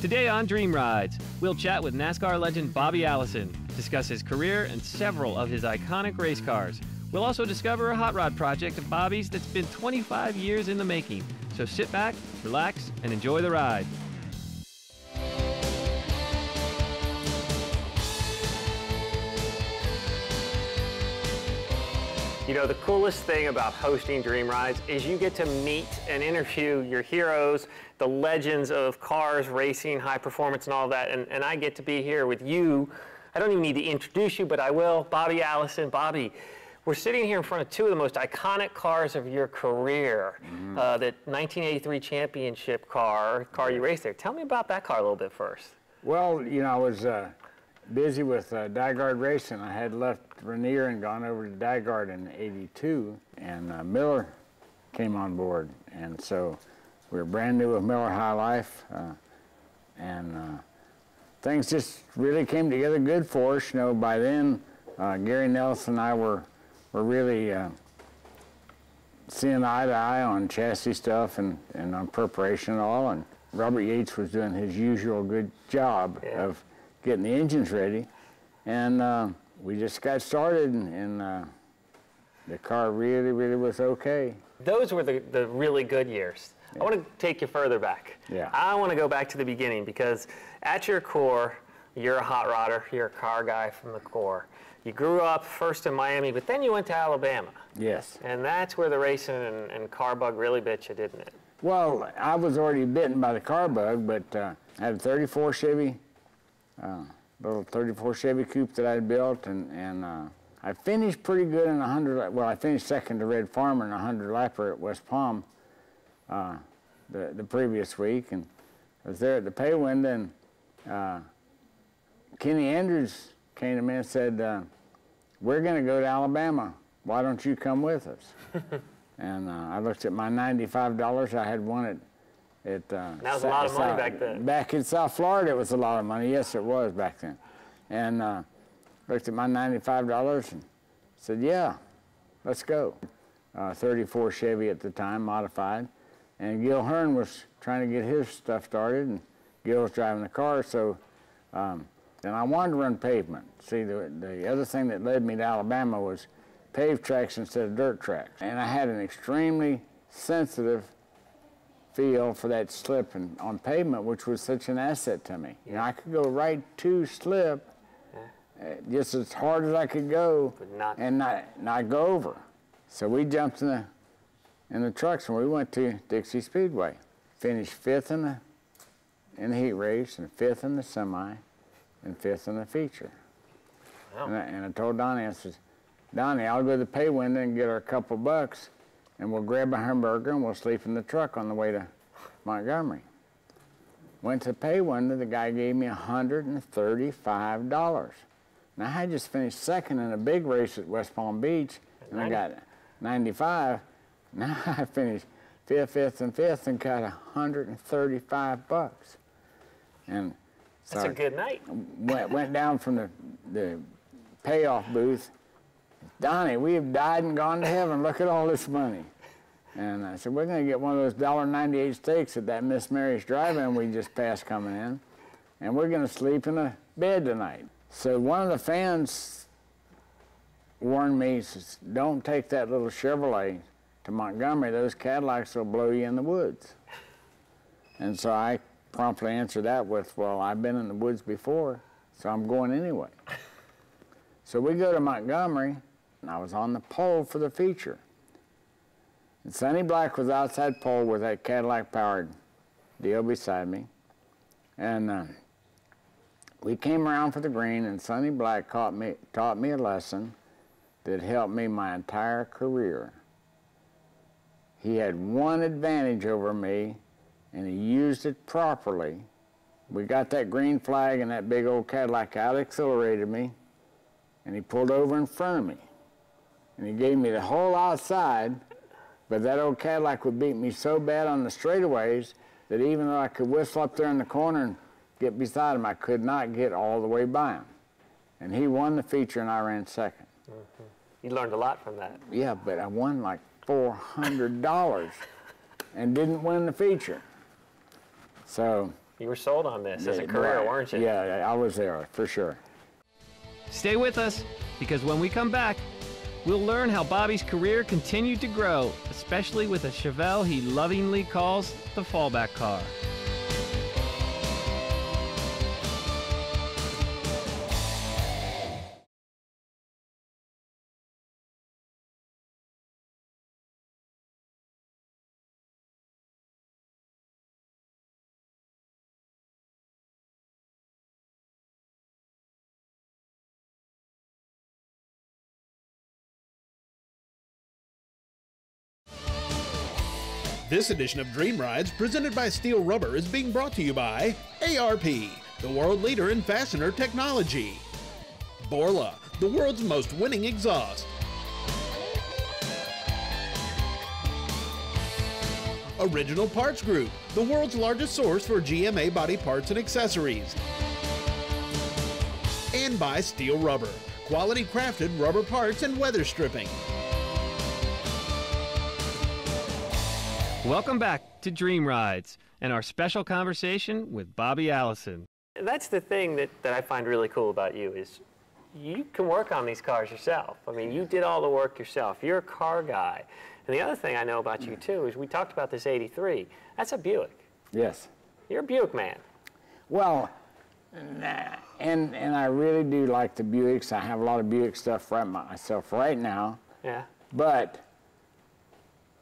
Today on Dream Rides, we'll chat with NASCAR legend Bobby Allison, discuss his career and several of his iconic race cars. We'll also discover a hot rod project of Bobby's that's been 25 years in the making. So sit back, relax, and enjoy the ride. You know, the coolest thing about hosting Dream Rides is you get to meet and interview your heroes, the legends of cars, racing, high performance, and all that. And I get to be here with you. I don't even need to introduce you, but I will. Bobby Allison. Bobby, we're sitting here in front of two of the most iconic cars of your career. That 1983 championship car you raced there. Tell me about that car a little bit first. Well, you know, I was busy with Dyguard Racing. I had left Rainier and gone over to Dyguard in '82, and Miller came on board. And so we were brand new with Miller High Life, and things just really came together good for us. You know, by then, Gary Nelson and I were really seeing eye to eye on chassis stuff and on preparation and all. And Robert Yates was doing his usual good job of getting the engines ready. And we just got started, and the car really was okay. Those were the really good years. Yeah. I want to take you further back. Yeah. I want to go back to the beginning, because at your core, you're a hot rodder, you're a car guy from the core. You grew up first in Miami, but then you went to Alabama. Yes. And that's where the racing and car bug really bit you, didn't it? Well, I was already bitten by the car bug, but I had a 34 Chevy, little 34 Chevy coupe that I'd built, and I finished pretty good in 100, well, I finished second to Red Farmer in a 100-lapper at West Palm the previous week, and I was there at the pay window, and Kenny Andrews came to me and said, we're going to go to Alabama. Why don't you come with us? And I looked at my $95. I had won it. That was a lot of money back then. Back in South Florida, it was a lot of money. Yes, it was back then. And looked at my $95 and said, yeah, let's go. 34 Chevy at the time, modified. And Gil Hearn was trying to get his stuff started, and Gil was driving the car, so and I wanted to run pavement. See, the other thing that led me to Alabama was paved tracks instead of dirt tracks. And I had an extremely sensitive feel for that slip on pavement, which was such an asset to me. Yeah. You know, I could go right to slip just as hard as I could go, and not go over. So we jumped in the trucks and we went to Dixie Speedway. Finished 5th in the heat race, and 5th in the semi, and 5th in the feature. Wow. And I told Donnie, I said, Donnie, I'll go to the pay window and get her a couple bucks, and we'll grab a hamburger and we'll sleep in the truck on the way to Montgomery. Went to the pay window, the guy gave me $135. Now, I had just finished second in a big race at West Palm Beach, and I got 95. Now I finished 5th, and 5th, and got $135. And so that's a good night. Went down from the payoff booth. Donnie, we have died and gone to heaven. Look at all this money. And I said, we're going to get one of those $1.98 steaks at that Miss Mary's Drive-In we just passed coming in, and we're going to sleep in a bed tonight. So one of the fans warned me, says, don't take that little Chevrolet to Montgomery. Those Cadillacs will blow you in the woods. And so I promptly answered that with, well, I've been in the woods before, so I'm going anyway. So we go to Montgomery, and I was on the pole for the feature. And Sonny Black was outside pole with that Cadillac-powered deal beside me. And we came around for the green, and Sonny Black taught me a lesson that helped me my entire career. He had one advantage over me, and he used it properly. We got that green flag, and that big old Cadillac out-accelerated me, and he pulled over in front of me. And he gave me the whole outside, but that old Cadillac would beat me so bad on the straightaways that even though I could whistle up there in the corner and get beside him, I could not get all the way by him. And he won the feature, and I ran second. Mm-hmm. You learned a lot from that. Yeah, but I won like $400 and didn't win the feature. So You were sold on this as a career, weren't you? Yeah, I was there, for sure. Stay with us, because when we come back, we'll learn how Bobby's career continued to grow, especially with a Chevelle he lovingly calls the fallback car. This edition of Dream Rides, presented by Steel Rubber, is being brought to you by ARP, the world leader in fastener technology. Borla, the world's most winning exhaust. Original Parts Group, the world's largest source for GMA body parts and accessories. And by Steel Rubber, quality crafted rubber parts and weather stripping. Welcome back to Dream Rides and our special conversation with Bobby Allison. That's the thing that I find really cool about you is you can work on these cars yourself. I mean, you did all the work yourself. You're a car guy. And the other thing I know about you, too, is we talked about this 83. That's a Buick. Yes. You're a Buick man. Well, and I really do like the Buicks. I have a lot of Buick stuff right myself right now. Yeah. But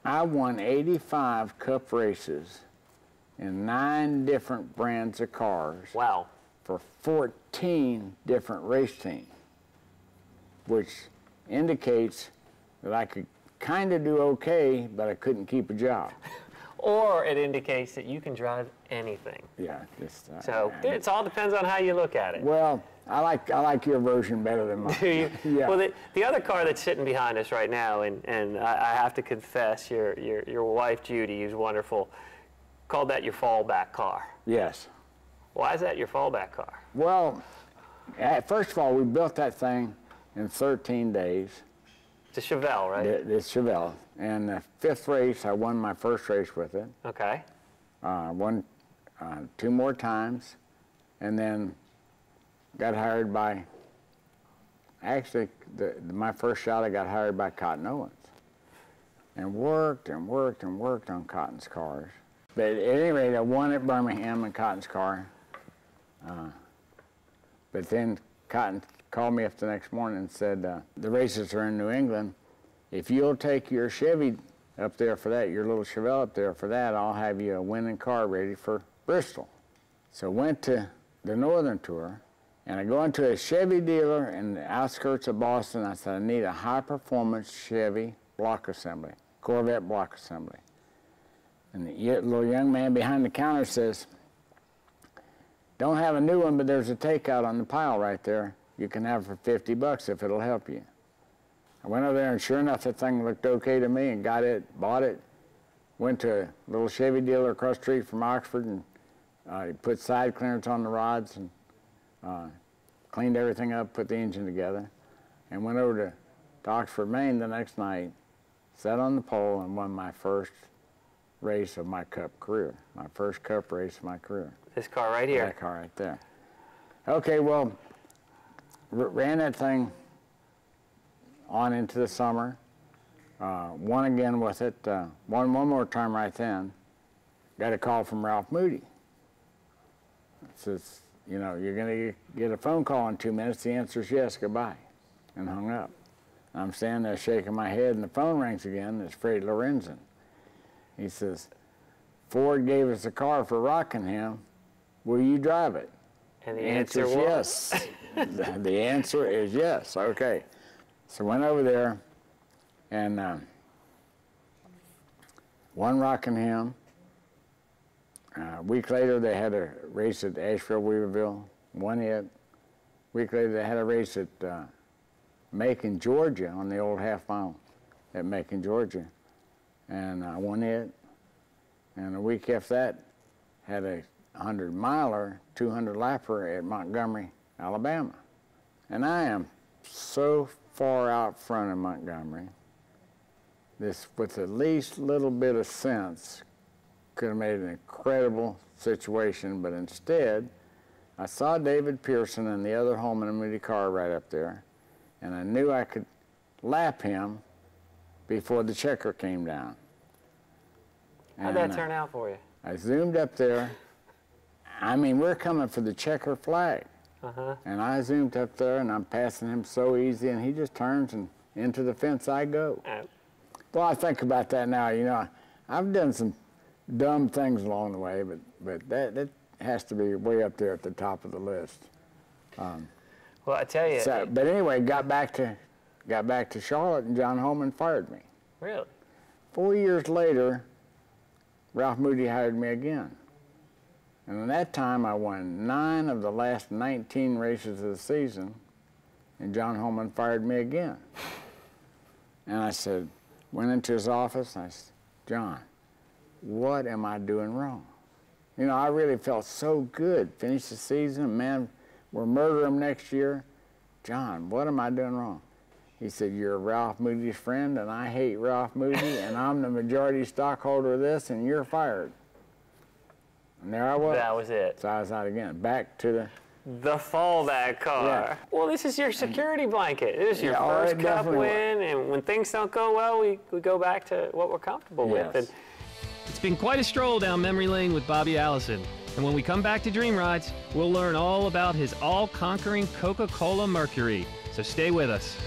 I won 85 Cup races in 9 different brands of cars. Wow. For 14 different race teams, which indicates that I could kind of do okay, but I couldn't keep a job. Or it indicates that you can drive anything. Yeah. So it all depends on how you look at it. Well, I like your version better than mine. Do you? Yeah. Well, the other car that's sitting behind us right now, and I have to confess, your wife Judy, who's wonderful, called that your fallback car. Yes. Why is that your fallback car? Well, first of all, we built that thing in 13 days. It's a Chevelle, right? It's Chevelle. And the 5th race, I won my first race with it. Okay. Won 2 more times, and then got hired by, actually, my first shot I got hired by Cotton Owens. And worked and worked and worked on Cotton's cars. But at any rate, I won at Birmingham in Cotton's car. But then Cotton called me up the next morning and said, the races are in New England. If you'll take your Chevy up there for that, your little Chevelle up there for that, I'll have you a winning car ready for Bristol. So went to the Northern Tour, and I go into a Chevy dealer in the outskirts of Boston. I said, I need a high-performance Chevy block assembly, Corvette block assembly. And the little young man behind the counter says, don't have a new one, but there's a takeout on the pile right there. You can have it for 50 bucks if it'll help you. I went over there, and sure enough, that thing looked okay to me, and got it, bought it. Went to a little Chevy dealer across the street from Oxford, and he put side clearance on the rods, and cleaned everything up, put the engine together, and went over to Oxford, Maine the next night, sat on the pole, and won my first race of my Cup career, my first Cup race of my career. This car right here. That car right there. Okay, well, ran that thing on into the summer, won again with it, won one more time right then, got a call from Ralph Moody. It says, you know, you're gonna get a phone call in 2 minutes, the answer's yes, goodbye, and hung up. I'm standing there shaking my head, and the phone rings again, it's Freddie Lorenzen. He says, Ford gave us a car for Rockingham, will you drive it? And the answer was yes. The answer is yes, okay. So went over there and won Rockingham. A week later, they had a race at Asheville, Weaverville, won it. A week later, they had a race at Macon, Georgia, on the old half mile at Macon, Georgia, and I won it. And a week after that, had a 100-miler, 200-lapper at Montgomery, Alabama. And I am so far out front of Montgomery, this with the least little bit of sense could have made an incredible situation, but instead, I saw David Pearson and the other Holman and Moody car right up there, and I knew I could lap him before the checker came down. How'd that turn out for you? I zoomed up there. I mean, we're coming for the checker flag. And I zoomed up there, and I'm passing him so easy, and he just turns, and into the fence I go. Well, I think about that now. You know, I've done some dumb things along the way, but that has to be way up there at the top of the list. Well, I tell you. So, but anyway, got back to Charlotte, and John Holman fired me. Really? 4 years later, Ralph Moody hired me again. And at that time, I won 9 of the last 19 races of the season, and John Holman fired me again. And I said, went into his office, and I said, John, what am I doing wrong? You know, I really felt so good. Finished the season, man, we'll murder him next year. John, what am I doing wrong? He said, you're Ralph Moody's friend, and I hate Ralph Moody, and I'm the majority stockholder of this, and you're fired. And there I was. That was it. So I was out again, back to the fallback car. Yeah. Well, this is your security blanket. This is your first Cup win, and when things don't go well, we go back to what we're comfortable with. And it's been quite a stroll down memory lane with Bobby Allison. And when we come back to Dream Rides, we'll learn all about his all-conquering Coca-Cola Mercury. So stay with us.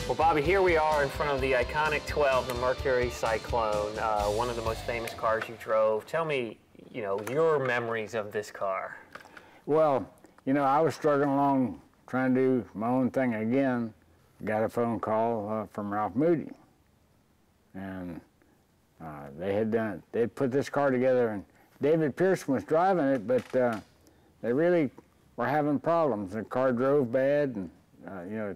Well, Bobby, here we are in front of the iconic 12, the Mercury Cyclone, one of the most famous cars you drove. Tell me, you know, your memories of this car. Well, you know, I was struggling along trying to do my own thing again. Got a phone call from Ralph Moody. And they'd put this car together, and David Pearson was driving it, but they really were having problems. The car drove bad, and, you know,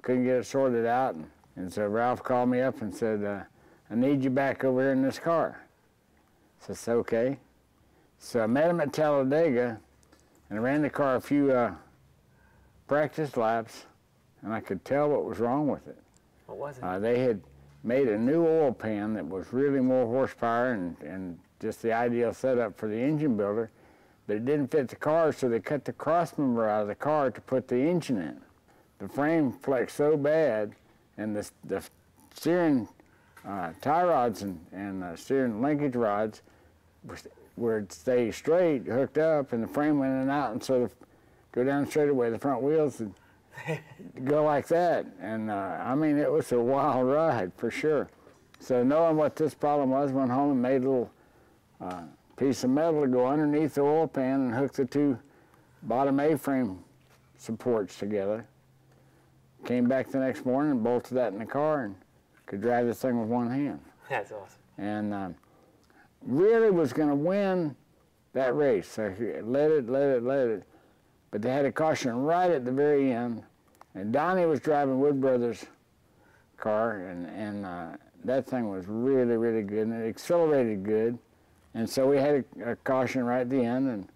couldn't get it sorted out. And so Ralph called me up and said, I need you back over here in this car. So I said, okay. So I met him at Talladega, and I ran the car a few practice laps, and I could tell what was wrong with it. What was it? They had made a new oil pan that was really more horsepower and just the ideal setup for the engine builder, but it didn't fit the car, so they cut the crossmember out of the car to put the engine in. The frame flexed so bad, and the steering tie rods and steering linkage rods would stay straight, hooked up, and the frame went in and out, and so go down straight away. The front wheels would go like that, and I mean, it was a wild ride for sure. So knowing what this problem was, went home and made a little piece of metal to go underneath the oil pan and hook the two bottom A-frame supports together. Came back the next morning and bolted that in the car and could drive this thing with one hand. That's awesome. And really was going to win that race. So he led it. But they had a caution right at the very end. And Donnie was driving Wood Brothers' car, and that thing was really, really good, and it accelerated good. And so we had a caution right at the end, and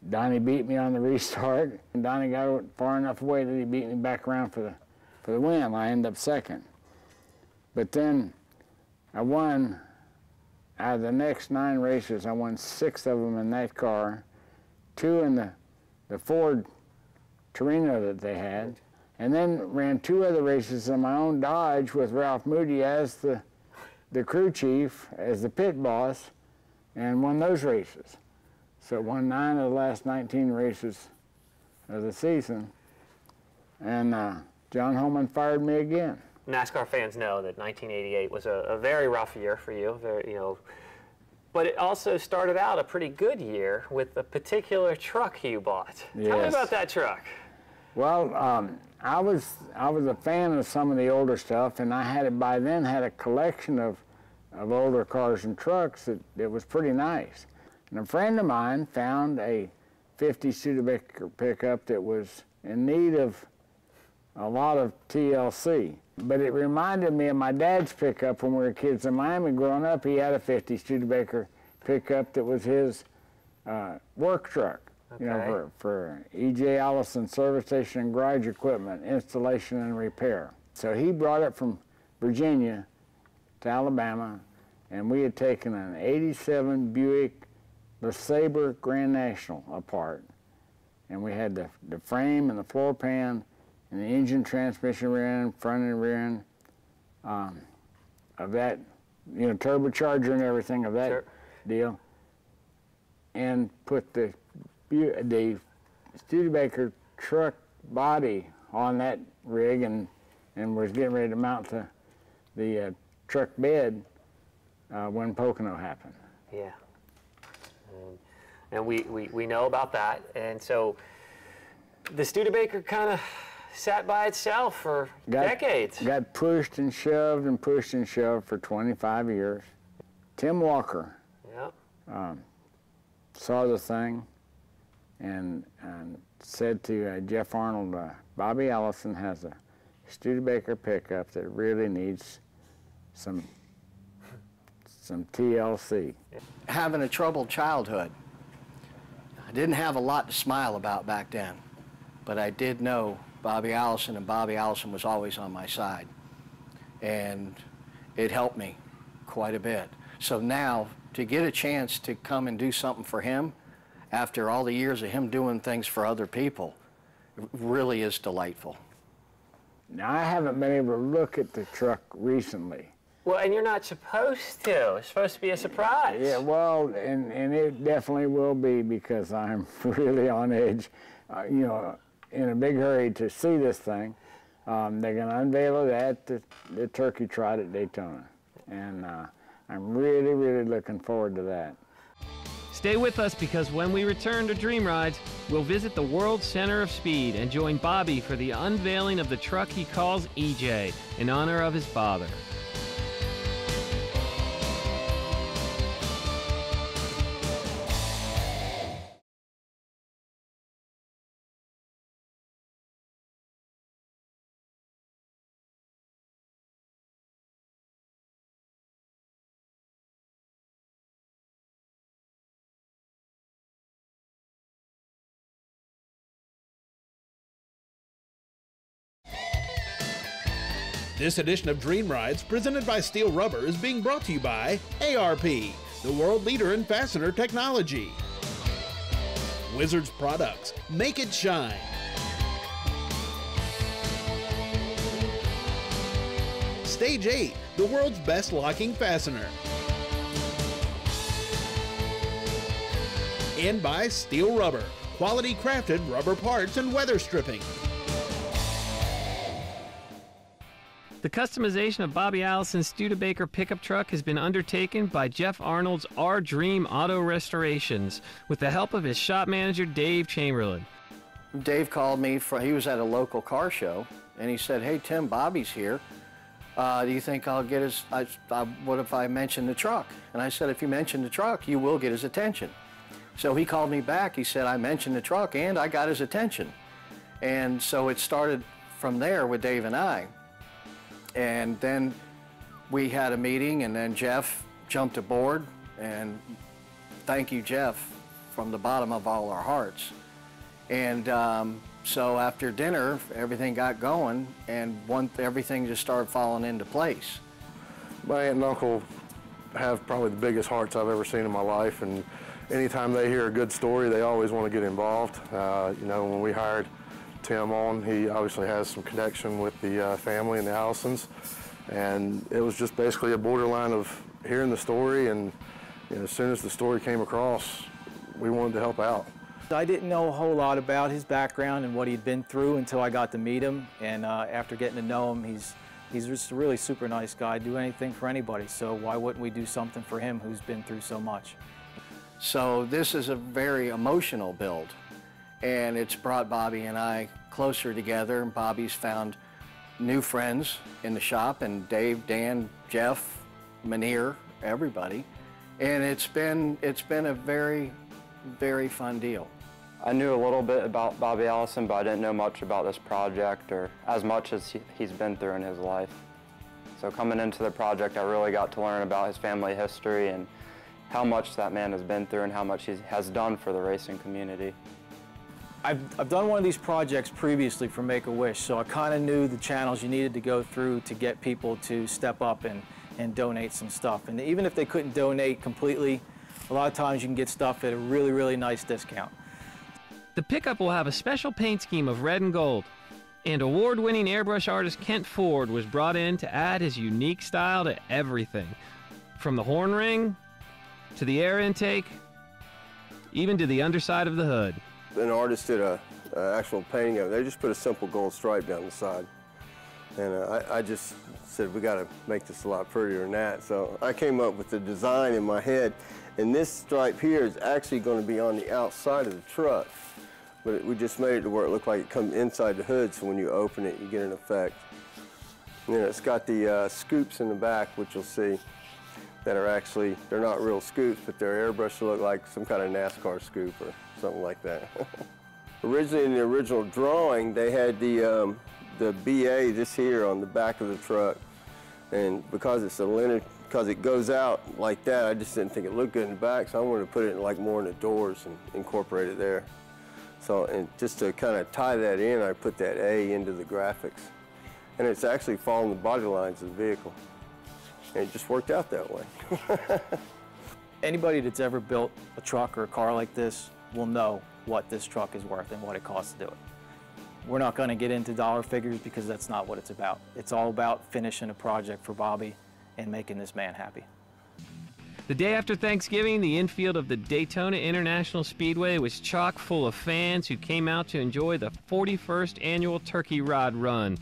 Donnie beat me on the restart, and Donnie got far enough away that he beat me back around for the win. I ended up second. But then I won, out of the next 9 races, I won 6 of them in that car, 2 in the Ford Torino that they had, and then ran 2 other races in my own Dodge with Ralph Moody as the crew chief, as the pit boss, and won those races. So won 9 of the last 19 races of the season, and John Holman fired me again. NASCAR fans know that 1988 was a very rough year for you, but it also started out a pretty good year with a particular truck you bought. Yes. Tell me about that truck. Well, I was a fan of some of the older stuff, and I had by then had a collection of of older cars and trucks, it was pretty nice. And a friend of mine found a 50 Studebaker pickup that was in need of a lot of TLC. But it reminded me of my dad's pickup when we were kids in Miami growing up. He had a 50 Studebaker pickup that was his work truck, you know, for E.J. Allison service station and garage equipment, installation and repair. So he brought it from Virginia to Alabama, and we had taken an 87 Buick LeSabre Grand National apart. And we had the frame and the floor pan and the engine, transmission rear end, front and rear end of that, you know, turbocharger and everything of that deal. And put the Studebaker truck body on that rig and was getting ready to mount the truck bed when Pocono happened. Yeah. And we know about that. And so the Studebaker kind of sat by itself for decades. Got pushed and shoved and pushed and shoved for 25 years. Tim Walker saw the thing and said to Jeff Arnold, Bobby Allison has a Studebaker pickup that really needs some TLC. Having a troubled childhood. I didn't have a lot to smile about back then, but I did know Bobby Allison, and Bobby Allison was always on my side. And it helped me quite a bit. So now, to get a chance to come and do something for him, after all the years of him doing things for other people, really is delightful. Now, I haven't been able to look at the truck recently. Well, and you're not supposed to. It's supposed to be a surprise. Yeah, well, and it definitely will be, because I'm really on edge, you know, in a big hurry to see this thing. They're going to unveil it at the Turkey Trot at Daytona. And I'm really, really looking forward to that. Stay with us, because when we return to Dream Rides, we'll visit the world's center of speed and join Bobby for the unveiling of the truck he calls EJ in honor of his father. This edition of Dream Rides, presented by Steel Rubber, is being brought to you by ARP, the world leader in fastener technology. Wizards Products, make it shine. Stage 8, the world's best locking fastener. And by Steel Rubber, quality crafted rubber parts and weather stripping. The customization of Bobby Allison's Studebaker pickup truck has been undertaken by Jeff Arnold's Our Dream Auto Restorations with the help of his shop manager, Dave Chamberlain. Dave called me, he was at a local car show, and he said, hey, Tim, Bobby's here. Do you think I'll get his, what if I mention the truck? And I said, if you mention the truck, you will get his attention. So he called me back. He said, I mentioned the truck, and I got his attention. And so it started from there with Dave and I. And then we had a meeting, and then Jeff jumped aboard, and thank you, Jeff, from the bottom of all our hearts. And so after dinner, everything got going, and everything just started falling into place. My aunt and uncle have probably the biggest hearts I've ever seen in my life, and anytime they hear a good story, they always want to get involved. You know, when we hired Tim on, he obviously has some connection with the family and the Allisons, and it was just basically a borderline of hearing the story, and you know, as soon as the story came across, we wanted to help out. I didn't know a whole lot about his background and what he'd been through until I got to meet him, and after getting to know him, he's just a really super nice guy, do anything for anybody, so why wouldn't we do something for him who's been through so much? So this is a very emotional build, and it's brought Bobby and I closer together, and Bobby's found new friends in the shop, and Dave, Dan, Jeff, Manir, everybody. And it's been a very, very fun deal. I knew a little bit about Bobby Allison, but I didn't know much about this project or as much as he's been through in his life. So coming into the project, I really got to learn about his family history and how much that man has been through and how much he has done for the racing community. I've done one of these projects previously for Make-A-Wish, so I kind of knew the channels you needed to go through to get people to step up and donate some stuff. And even if they couldn't donate completely, a lot of times you can get stuff at a really, really nice discount. The pickup will have a special paint scheme of red and gold, and award-winning airbrush artist Kent Ford was brought in to add his unique style to everything, from the horn ring to the air intake, even to the underside of the hood. An artist did an actual painting of it. They just put a simple gold stripe down the side. And I just said, we got to make this a lot prettier than that. So I came up with the design in my head. And this stripe here is actually going to be on the outside of the truck. But we just made it to where it looked like it comes inside the hood, so when you open it, you get an effect. And then it's got the scoops in the back, which you'll see, that are actually, they're not real scoops, but they're airbrushed to look like some kind of NASCAR scoop or something like that. Originally, in the original drawing, they had the BA, this here, on the back of the truck. And because it's a linen, because it goes out like that, I just didn't think it looked good in the back, so I wanted to put it like more in the doors and incorporate it there. So, and just to kind of tie that in, I put that A into the graphics. And it's actually following the body lines of the vehicle. And it just worked out that way. Anybody that's ever built a truck or a car like this will know what this truck is worth and what it costs to do it. We're not going to get into dollar figures because that's not what it's about. It's all about finishing a project for Bobby and making this man happy. The day after Thanksgiving, the infield of the Daytona International Speedway was chock full of fans who came out to enjoy the 41st annual Turkey Rod Run.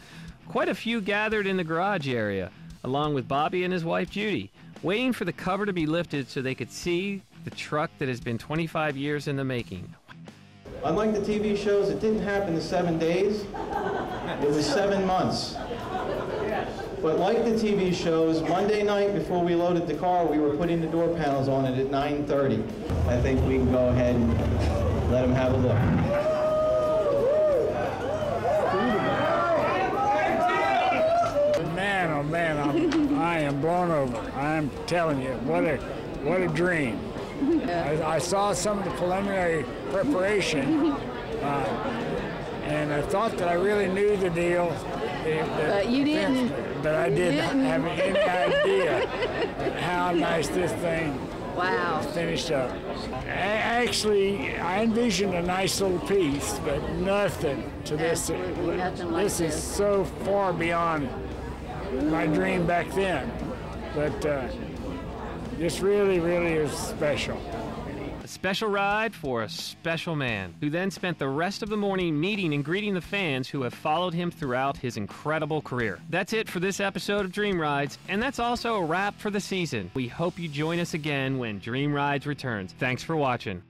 Quite a few gathered in the garage area, along with Bobby and his wife Judy, waiting for the cover to be lifted so they could see the truck that has been 25 years in the making. Unlike the TV shows, it didn't happen in 7 days, it was 7 months. But like the TV shows, Monday night before we loaded the car, we were putting the door panels on it at 9:30. I think we can go ahead and let them have a look. Man, oh man, I am blown over. I'm telling you, what a dream. I saw some of the preliminary preparation, and I thought that I really knew the deal. But you didn't. But I didn't have any idea how nice this thing finished up. Actually, I envisioned a nice little piece, but nothing to this. This is so far beyond my dream back then. But this really, really is special. A special ride for a special man, who then spent the rest of the morning meeting and greeting the fans who have followed him throughout his incredible career. That's it for this episode of Dream Rides, and that's also a wrap for the season. We hope you join us again when Dream Rides returns. Thanks for watching.